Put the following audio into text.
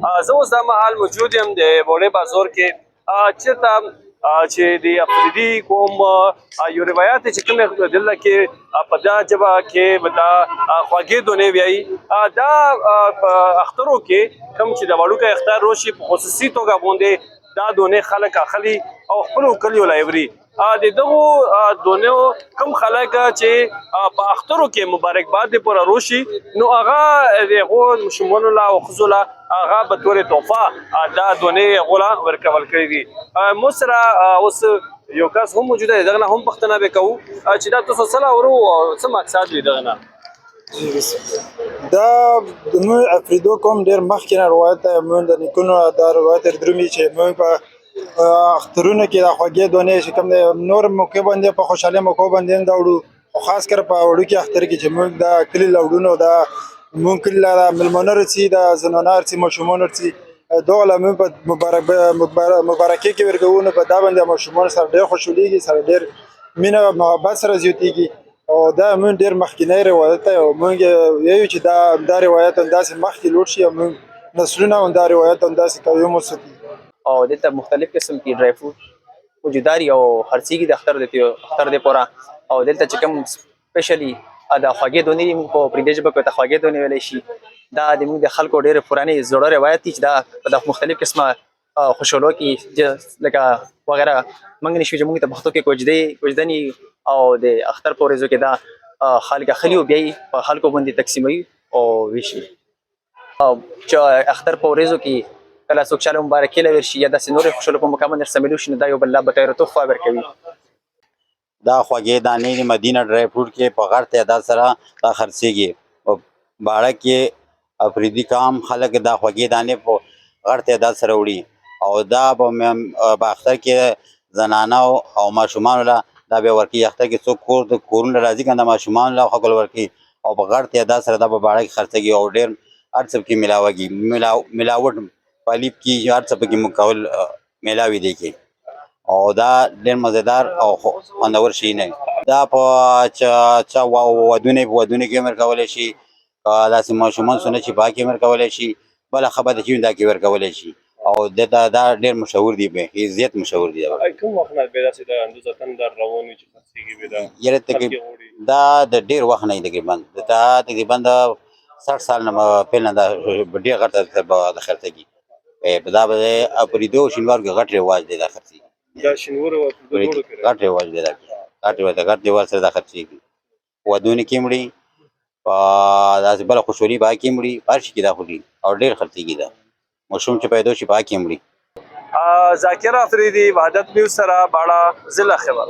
زه اوس دا مهال موجود یم د بوړې بازار کې چېرته چې د افریدي قوم یو روایت چې کوم دلته کې په دا ژبه کې به دا خواږې دونې وایي دا په اخترو کې کوم چې د وړوکی اختر راشي په خصوصي توګه باندې دا دونې خلک اخلي او خپلو کلیو له یې وړي د دغو دونو کوم خلک چې په اخترو کې مبارکباد د پوره روشي نو هغه د هغو ماشومانو له او ښځو له هغه به طور تحفه دا دونې هغو له ورکول کړي دي مو سره اوس یو کس هم موجوده دی دغه نه هم پوښتنه به کوو چې دا تاسو څه ورو څه مقصد وي دغه نه دا موږ افریدو کوم ډېر مخکې نه روایت دی موږ د نیکونو دا روایت درومي چې موږ په اخترونو کې د خوږې دونې چې کوم دی نور موقع باندې په خوشحالۍ موقعو باندې هم دا وړو خو خاص کر په وړوکي اختر کې چې موږ د کلي له وړونو دا موږ کلي له میلمانه راځي د زنانه راځي ماشومان راځي دغه له موږ په مبارکۍ کې ورکوو نو په دا باندې ماشومان سره ډېر خوشحالېږي سره ډېر مینه محبت سره زیاتېږي او دا موږ ډېر مخکینی روایت دی او موږ وایو چې دا روایت همداسې مخکې لوړ شي او موږ نسلونه هم دا روایت همداسې قوي وساتي او دلته مختلف قسم کې ډرای فروټ موجوداري او خرڅېږي د اختر د پوره او دلته چې کوم سپیشلي د خوږې دونې په پردۍ ژبه کې ورته خوږې دونې ویلی شي دا د موږ د خلکو ډېرې پرانې زړه روایت دي چې دا د مختلف قسمه خوشحالو کې لکه وغیره موږ نه شو چې موږ ته پښتو کې کوجدنې او د اختر په ورځو کې دا خلک اخلي او بیا یې په خلکو باندې تقسیموي او ویشي او چې اختر په ورځو کې کله څوک چاله مبارکي له ورشي یا داسې نورې خوشحالو په موقع باندې سره ملو شي نو دا یو بل له به طیره تحفه ورکوي دا خوږې دانې د مدینه ډرای فروټ کې په غټ تعداد سره دا خرڅېږي په باړه کې افریدي قام خلک دا خوږې دانې په غټ تعداد سره وړي او دا په اختر کې زنانه او ماشومانو له دا بیا ورکوي اختر کې څوک کورونه راځي که د ماشومانو له خلکو ورکوي او په غټ تعداد سره دا په باړه کې خرڅېږي او ډېر هر څه پکې ملاوږي ملاوټ په لیب کې هر څه پکې مکول میلاوي دی کې او دا ډېر مزیدار او خوندور شي نه دا په ودونه کې هم ورکولی شي داسې ماشومان سونه چې په هغه کې هم ورکولی شي بله خبره ده چې دا کې ورکولی شي او دا ډېر مشهور دی زیات مشهور دی کوم وخت نه بیا داسې د اندوزتن در روان وي چې خرڅېږي بیا یاره تقریبا دا د ډېر وخت نه تقریبا دا تقریبا د 60 سال نه پهله دا ډېر غټ د خرڅېږي دا به د اپریدو شینوارو کې غټ رواج دی دا خرڅېږي دا شینوارو او اپریدو کې غټ رواج دی دا غټ رواج سره دا خرڅېږي ودونه کې مړي په داسې بله خوشحالي په هغه کې مړي په هر شي کې دا خوري او ډېر خرڅېږي دا ماشوم چې پیدا شي په هغه کې مړي ذاکر افریدي وحدت نیوز سره باړه ضلع خیبر